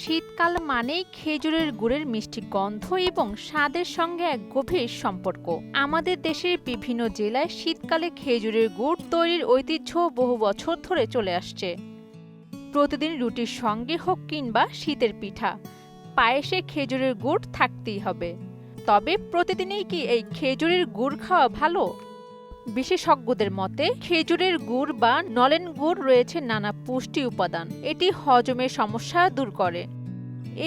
শীতকাল মানেই খেজুরের গুড়ের মিষ্টি গন্ধ এবং স্বাদের সঙ্গে এক গভীর সম্পর্ক। আমাদের দেশের বিভিন্ন জেলায় শীতকালে খেজুরের গুড় তৈরির ঐতিহ্য বহু বছর ধরে চলে আসছে। প্রতিদিন রুটির সঙ্গে হোক কিংবা শীতের পিঠা, পায়েসে খেজুরের গুড় থাকতেই হবে। তবে প্রতিদিনই কি এই খেজুরের গুড় খাওয়া ভালো? বিশেষজ্ঞদের মতে খেজুরের গুড় বা নলেন গুড় রয়েছে নানা পুষ্টি উপাদান। এটি হজমের সমস্যা দূর করে।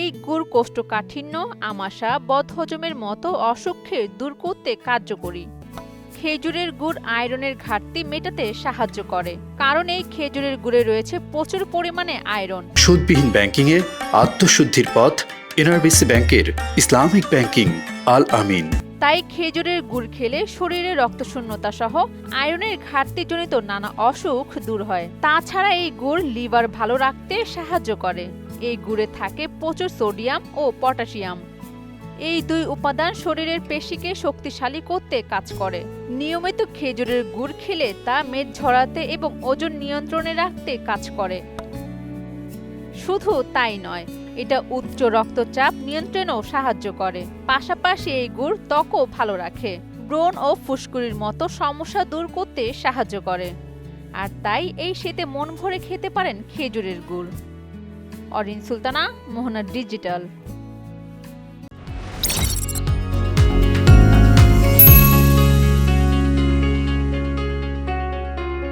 এই গুড় কোষ্ঠকাঠিন্য, আমাশা, বদহজমের মতো অসুখকে দূর করতে কার্যকরী। খেজুরের গুড় আয়রনের ঘাটতি মেটাতে সাহায্য করে, কারণ এই খেজুরের গুড়ে রয়েছে প্রচুর পরিমাণে আয়রন। সুদবিহীন ব্যাংকিং এ আত্মশুদ্ধির পথ এনআরবিসি ব্যাংকের ইসলামিক ব্যাংকিং আল আমিন। তাই খেজুরের গুড় খেলে শরীরে রক্তশূন্যতা সহ আয়রনের ঘাটতিজনিত নানা অসুখ দূর হয়। তাছাড়া এই গুড় লিভার ভালো রাখতে সাহায্য করে। এই গুড়ে থাকে প্রচুর সোডিয়াম ও পটাশিয়াম। এই দুই উপাদান শরীরের পেশিকে শক্তিশালী করতে কাজ করে। নিয়মিত খেজুরের গুড় খেলে তা মেদ ঝরাতে এবং ওজন নিয়ন্ত্রণে রাখতে কাজ করে। শুধু তাই নয়, এটা উচ্চ রক্তচাপ নিয়ন্ত্রণেও সাহায্য করে। পাশাপাশি এই গুড় ত্বকও ভালো রাখে, ব্রণ ও ফুসকুড়ির মতো সমস্যা দূর করতে সাহায্য করে। আর তাই এই শীতে মন ভরে খেতে পারেন খেজুরের গুড়। অরিন সুলতানা, মোহনা ডিজিটাল।